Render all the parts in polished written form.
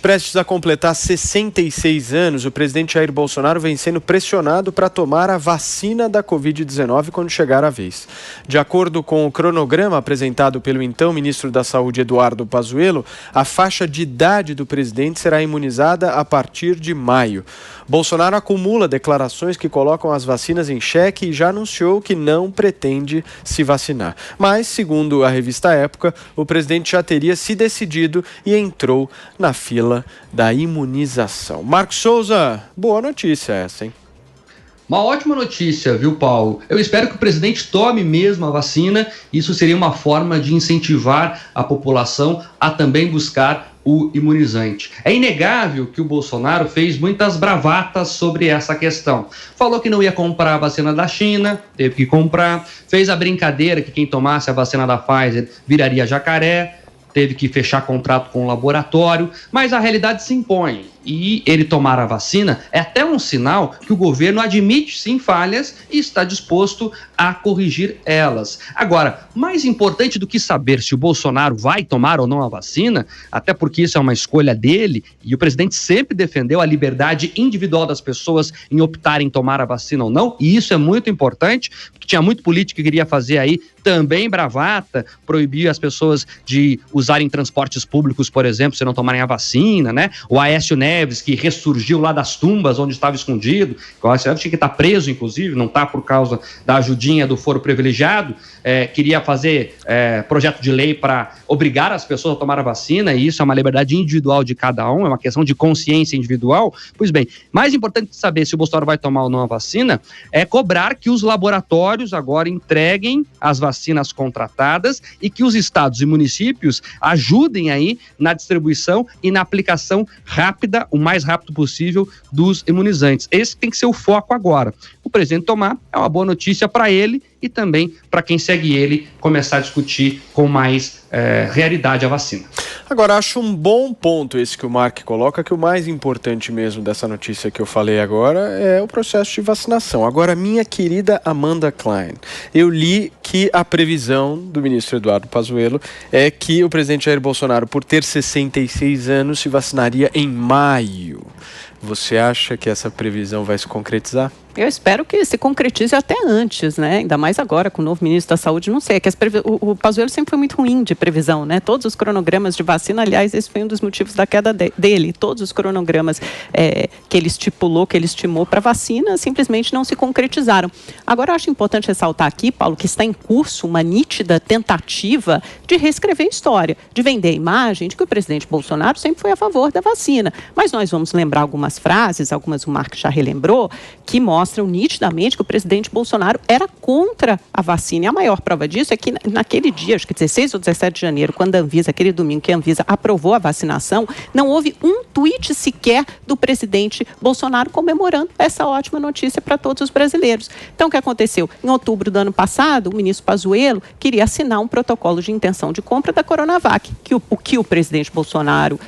prestes a completar 66 anos, o presidente Jair Bolsonaro vem sendo pressionado para tomar a vacina da Covid-19 quando chegar a vez. De acordo com o cronograma apresentado pelo então ministro da Saúde, Eduardo Pazuello, a faixa de idade do presidente será imunizada a partir de maio. Bolsonaro acumula declarações que colocam as vacinas em xeque e já anunciou que não pretende se vacinar. Mas, segundo a revista Época, o presidente já teria se decidido e entrou na fila da imunização. Marcos Souza, boa notícia essa, hein? Uma ótima notícia, viu, Paulo? Eu espero que o presidente tome mesmo a vacina. Isso seria uma forma de incentivar a população a também buscar o imunizante. É inegável que o Bolsonaro fez muitas bravatas sobre essa questão. Falou que não ia comprar a vacina da China, teve que comprar. Fez a brincadeira que quem tomasse a vacina da Pfizer viraria jacaré. Teve que fechar contrato com o laboratório, mas a realidade se impõe. E ele tomar a vacina é até um sinal que o governo admite sim falhas e está disposto a corrigir elas. Agora, mais importante do que saber se o Bolsonaro vai tomar ou não a vacina, até porque isso é uma escolha dele, e o presidente sempre defendeu a liberdade individual das pessoas em optarem em tomar a vacina ou não, e isso é muito importante, porque tinha muito político que queria fazer aí também bravata, proibir as pessoas de usarem transportes públicos, por exemplo, se não tomarem a vacina, né? O Aécio Neves, que ressurgiu lá das tumbas onde estava escondido, o Aécio Neves tinha que estar preso, inclusive, não está por causa da ajudinha do foro privilegiado, queria fazer projeto de lei para obrigar as pessoas a tomar a vacina, e isso é uma liberdade individual de cada um, é uma questão de consciência individual. Pois bem, mais importante de saber se o Bolsonaro vai tomar ou não a vacina é cobrar que os laboratórios agora entreguem as vacinas contratadas e que os estados e municípios ajudem aí na distribuição e na aplicação rápida, o mais rápido possível, dos imunizantes. Esse tem que ser o foco agora. O presidente tomar é uma boa notícia para ele e também para quem segue ele começar a discutir com mais realidade a vacina. Agora, acho um bom ponto esse que o Mark coloca, que o mais importante mesmo dessa notícia que eu falei agora é o processo de vacinação. Agora, minha querida Amanda Klein, eu li que a previsão do ministro Eduardo Pazuello é que o presidente Jair Bolsonaro, por ter 66 anos, se vacinaria em maio. Você acha que essa previsão vai se concretizar? Eu espero que se concretize até antes, né? Ainda mais agora com o novo ministro da Saúde, não sei, é que o Pazuello sempre foi muito ruim de previsão, né? Todos os cronogramas de vacina, aliás, esse foi um dos motivos da queda dele. Todos os cronogramas que ele estipulou, que ele estimou para vacina, simplesmente não se concretizaram. Agora, eu acho importante ressaltar aqui, Paulo, que está em curso uma nítida tentativa de reescrever a história, de vender a imagem de que o presidente Bolsonaro sempre foi a favor da vacina. Mas nós vamos lembrar algumas frases, algumas o Marco já relembrou, que mostram nitidamente que o presidente Bolsonaro era contra a vacina. E a maior prova disso é que naquele dia, acho que 16 ou 17 de janeiro, quando a Anvisa, aquele domingo que a Anvisa aprovou a vacinação, não houve um tweet sequer do presidente Bolsonaro comemorando essa ótima notícia para todos os brasileiros. Então, o que aconteceu? Em outubro do ano passado, o ministro Pazuello queria assinar um protocolo de intenção de compra da Coronavac, o que o presidente Bolsonaro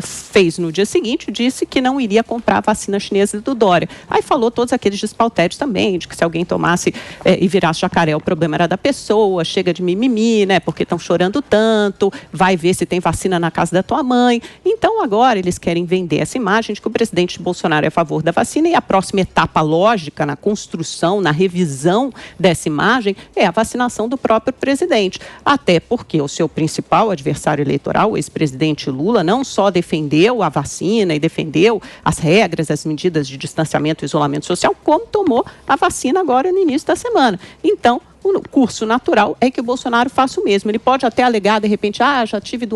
fez no dia seguinte, disse que não iria comprar a vacina chinesa do Dória. Aí falou todos aqueles despautéticos também, de que se alguém tomasse e virasse jacaré, o problema era da pessoa, chega de mimimi, né, porque estão chorando tanto, vai ver se tem vacina na casa da tua mãe. Então, agora, eles querem vender essa imagem de que o presidente Bolsonaro é a favor da vacina e a próxima etapa lógica na construção, na revisão dessa imagem é a vacinação do próprio presidente. Até porque o seu principal adversário eleitoral, o ex-presidente Lula, não só defendeu a vacina e defendeu as regras, as medidas de distanciamento e isolamento social, como tomou a vacina agora no início da semana. Então, o curso natural é que o Bolsonaro faça o mesmo. Ele pode até alegar, de repente, já tive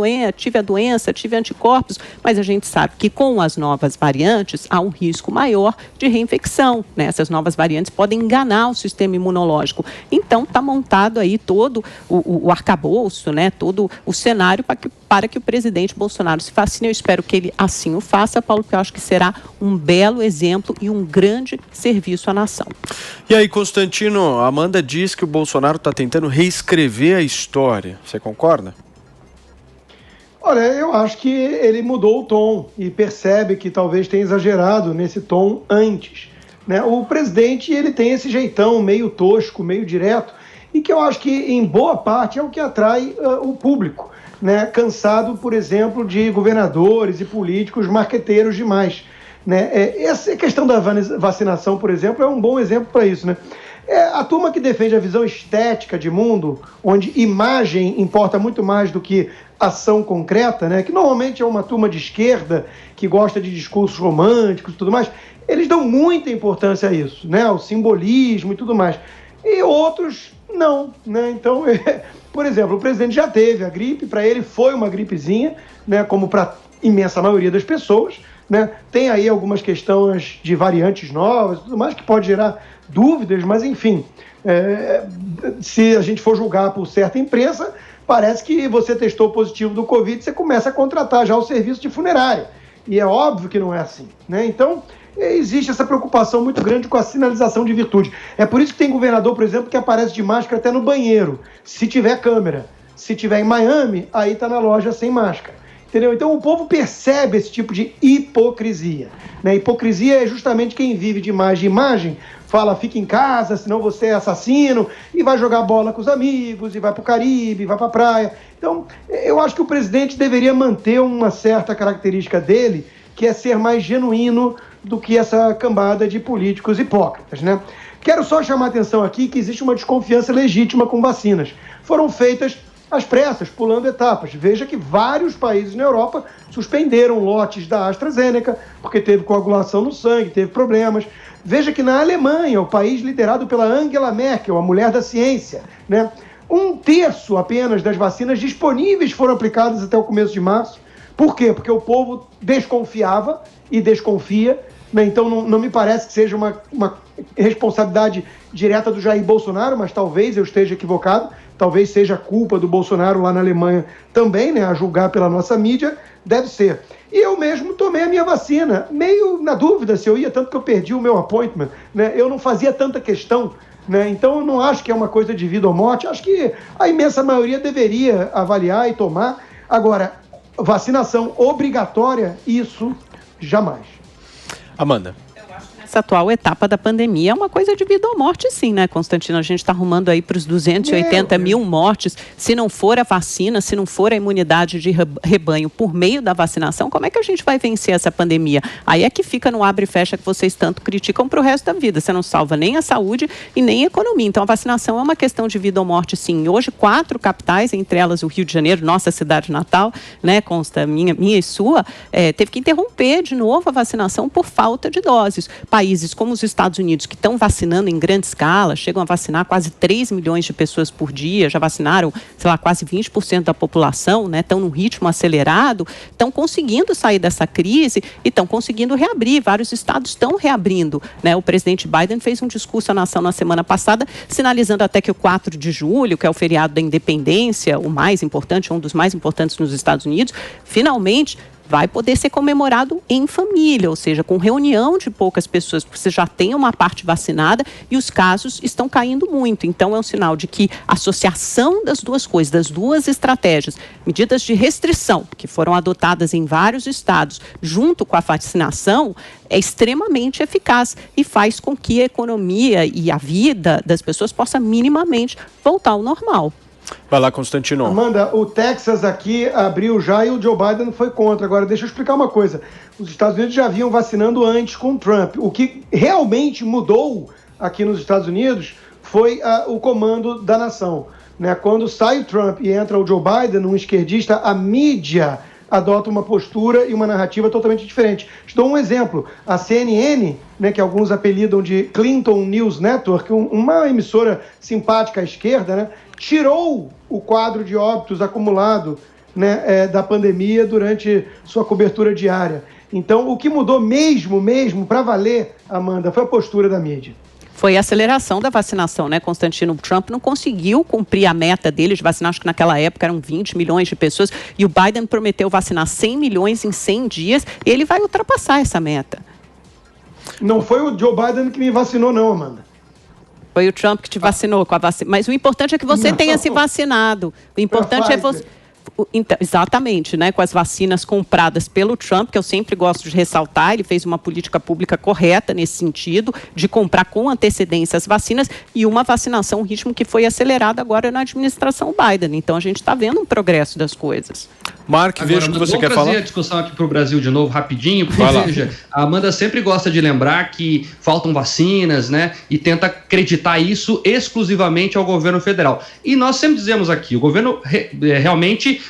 a doença, tive anticorpos, mas a gente sabe que com as novas variantes há um risco maior de reinfecção, né? Essas novas variantes podem enganar o sistema imunológico. Então, está montado aí todo o arcabouço, né? Todo o cenário para que o presidente Bolsonaro se vacine. Eu espero que ele assim o faça, Paulo, porque eu acho que será um belo exemplo e um grande serviço à nação. E aí, Constantino, a Amanda diz que o Bolsonaro está tentando reescrever a história. Você concorda? Olha, eu acho que ele mudou o tom e percebe que talvez tenha exagerado nesse tom antes, né? O presidente, ele tem esse jeitão meio tosco, meio direto, e que eu acho que, em boa parte, é o que atrai o público. né, cansado, por exemplo, de governadores e políticos marqueteiros demais. Né? Essa questão da vacinação, por exemplo, é um bom exemplo para isso. Né? A turma que defende a visão estética de mundo, onde imagem importa muito mais do que ação concreta, né? Que normalmente é uma turma de esquerda que gosta de discursos românticos e tudo mais, eles dão muita importância a isso, né? Ao simbolismo e tudo mais. E outros não, né? Então, por exemplo, o presidente já teve a gripe, para ele foi uma gripezinha, né? Como para a imensa maioria das pessoas, né? Tem aí algumas questões de variantes novas e tudo mais que pode gerar dúvidas, mas enfim, se a gente for julgar por certa imprensa, parece que você testou positivo do Covid, você começa a contratar já o serviço de funerária. E é óbvio que não é assim, né? Então, existe essa preocupação muito grande com a sinalização de virtude. É por isso que tem governador, por exemplo, que aparece de máscara até no banheiro, se tiver câmera. Se tiver em Miami, aí está na loja sem máscara. Entendeu? Então o povo percebe esse tipo de hipocrisia. Né? Hipocrisia é justamente quem vive de imagem, fala fica em casa, senão você é assassino, e vai jogar bola com os amigos, e vai para o Caribe, vai para a praia. Então, eu acho que o presidente deveria manter uma certa característica dele, que é ser mais genuíno do que essa cambada de políticos hipócritas. Né? Quero só chamar a atenção aqui que existe uma desconfiança legítima com vacinas. Foram feitas às pressas, pulando etapas. Veja que vários países na Europa suspenderam lotes da AstraZeneca, porque teve coagulação no sangue, teve problemas. Veja que na Alemanha, o país liderado pela Angela Merkel, a mulher da ciência, né, 1/3 apenas das vacinas disponíveis foram aplicadas até o começo de março. Por quê? Porque o povo desconfiava e desconfia, né? Então não me parece que seja uma responsabilidade direta do Jair Bolsonaro, mas talvez eu esteja equivocado. Talvez seja culpa do Bolsonaro lá na Alemanha também, né? A julgar pela nossa mídia, deve ser. E eu mesmo tomei a minha vacina, meio na dúvida se eu ia, tanto que eu perdi o meu appointment, né? Eu não fazia tanta questão, né? Então eu não acho que é uma coisa de vida ou morte, acho que a imensa maioria deveria avaliar e tomar. Agora, vacinação obrigatória, isso jamais. Amanda. Essa atual etapa da pandemia é uma coisa de vida ou morte, sim, né, Constantino? A gente está arrumando aí para os 280 mil mortes. Se não for a vacina, se não for a imunidade de rebanho por meio da vacinação, como é que a gente vai vencer essa pandemia? Aí é que fica no abre e fecha que vocês tanto criticam para o resto da vida. Você não salva nem a saúde e nem a economia. Então, a vacinação é uma questão de vida ou morte, sim. Hoje, 4 capitais, entre elas o Rio de Janeiro, nossa cidade natal, né, consta minha e sua, teve que interromper de novo a vacinação por falta de doses. Países como os Estados Unidos, que estão vacinando em grande escala, chegam a vacinar quase 3 milhões de pessoas por dia, já vacinaram, sei lá, quase 20% da população, né? Estão num ritmo acelerado, estão conseguindo sair dessa crise e estão conseguindo reabrir. Vários estados estão reabrindo, né? O presidente Biden fez um discurso à nação na semana passada, sinalizando até que o 4 de julho, que é o feriado da independência, o mais importante, um dos mais importantes nos Estados Unidos, finalmente vai poder ser comemorado em família, ou seja, com reunião de poucas pessoas, porque você já tem uma parte vacinada e os casos estão caindo muito. Então, é um sinal de que a associação das duas coisas, das duas estratégias, medidas de restrição, que foram adotadas em vários estados, junto com a vacinação, é extremamente eficaz e faz com que a economia e a vida das pessoas possa minimamente voltar ao normal. Vai lá, Constantino. Amanda, o Texas aqui abriu já e o Joe Biden foi contra. Agora, deixa eu explicar uma coisa. Os Estados Unidos já vinham vacinando antes com o Trump. O que realmente mudou aqui nos Estados Unidos foi o comando da nação. Né? Quando sai o Trump e entra o Joe Biden, um esquerdista, a mídia adota uma postura e uma narrativa totalmente diferente. Te dou um exemplo. A CNN, né, que alguns apelidam de Clinton News Network, uma emissora simpática à esquerda, né, tirou o quadro de óbitos acumulado, né, da pandemia durante sua cobertura diária. Então, o que mudou mesmo, para valer, Amanda, foi a postura da mídia. Foi a aceleração da vacinação, né, Constantino? O Trump não conseguiu cumprir a meta dele de vacinar, acho que naquela época eram 20 milhões de pessoas, e o Biden prometeu vacinar 100 milhões em 100 dias, e ele vai ultrapassar essa meta. Não foi o Joe Biden que me vacinou, não, Amanda. Foi o Trump que te vacinou com a vacina. Mas o importante é que você tenha se vacinado. O importante é você... Então, exatamente, né? Com as vacinas compradas pelo Trump, que eu sempre gosto de ressaltar, ele fez uma política pública correta nesse sentido, de comprar com antecedência as vacinas e uma vacinação, um ritmo que foi acelerado agora na administração Biden. Então, a gente está vendo um progresso das coisas. Mark, vejo que você quer falar. Vamos trazer a discussão aqui para o Brasil de novo, rapidinho, porque, veja, a Amanda sempre gosta de lembrar que faltam vacinas, né, e tenta acreditar isso exclusivamente ao governo federal. E nós sempre dizemos aqui, o governo realmente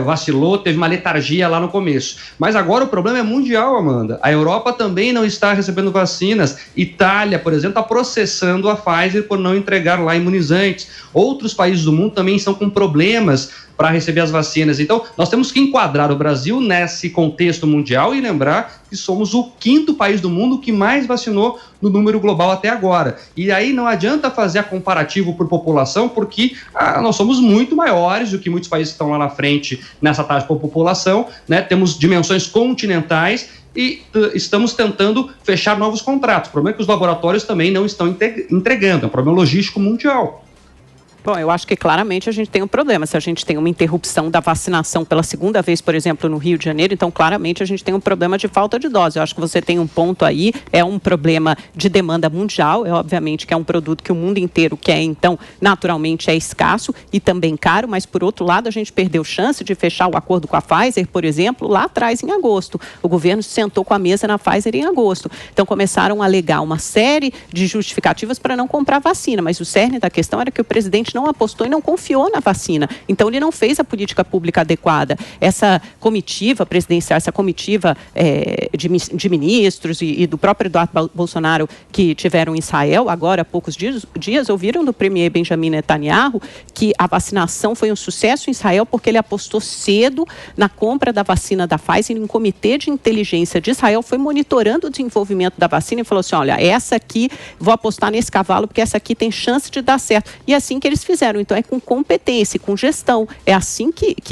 vacilou, teve uma letargia lá no começo. Mas agora o problema é mundial, Amanda. A Europa também não está recebendo vacinas. Itália, por exemplo, está processando a Pfizer por não entregar lá imunizantes. Outros países do mundo também estão com problemas para receber as vacinas. Então, nós temos que enquadrar o Brasil nesse contexto mundial e lembrar que somos o 5º país do mundo que mais vacinou no número global até agora. E aí não adianta fazer a comparativo por população, porque nós somos muito maiores do que muitos países que estão lá na frente nessa taxa por população, né? Temos dimensões continentais e estamos tentando fechar novos contratos. O problema é que os laboratórios também não estão entregando, é um problema logístico mundial. Bom, eu acho que claramente a gente tem um problema. Se a gente tem uma interrupção da vacinação pela segunda vez, por exemplo, no Rio de Janeiro, então claramente a gente tem um problema de falta de dose. Eu acho que você tem um ponto aí, é um problema de demanda mundial, obviamente que é um produto que o mundo inteiro quer, então naturalmente é escasso e também caro, mas por outro lado a gente perdeu chance de fechar o acordo com a Pfizer, por exemplo, lá atrás em agosto. O governo sentou com a mesa na Pfizer em agosto. Então começaram a alegar uma série de justificativas para não comprar vacina, mas o cerne da questão era que o presidente não apostou e não confiou na vacina. Então, ele não fez a política pública adequada. Essa comitiva presidencial, essa comitiva de ministros e do próprio Eduardo Bolsonaro que tiveram em Israel, agora há poucos dias, ouviram do premier Benjamin Netanyahu que a vacinação foi um sucesso em Israel porque ele apostou cedo na compra da vacina da Pfizer e um comitê de inteligência de Israel foi monitorando o desenvolvimento da vacina e falou assim, olha, essa aqui, vou apostar nesse cavalo porque essa aqui tem chance de dar certo. E assim que eles fizeram. Então, é com competência, com gestão. É assim que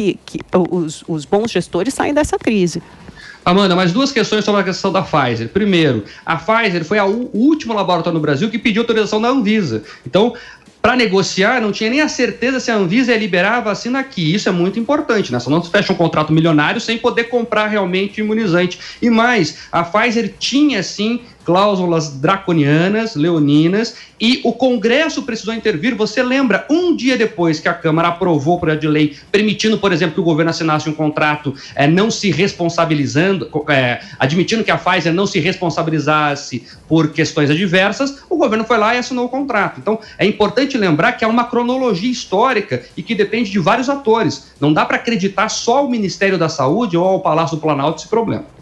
os bons gestores saem dessa crise. Amanda, mais 2 questões sobre a questão da Pfizer. Primeiro, a Pfizer foi o último laboratório no Brasil que pediu autorização da Anvisa. Então, para negociar, não tinha nem a certeza se a Anvisa ia liberar a vacina aqui. Isso é muito importante, né? Só não se fecha um contrato milionário sem poder comprar realmente o imunizante. E mais, a Pfizer tinha, sim, cláusulas draconianas, leoninas, e o Congresso precisou intervir. Você lembra, um dia depois que a Câmara aprovou o projeto de lei, permitindo, por exemplo, que o governo assinasse um contrato não se responsabilizando, admitindo que a Pfizer não se responsabilizasse por questões adversas, o governo foi lá e assinou o contrato. Então, é importante lembrar que há uma cronologia histórica e que depende de vários atores. Não dá para acreditar só ao Ministério da Saúde ou ao Palácio do Planalto esse problema.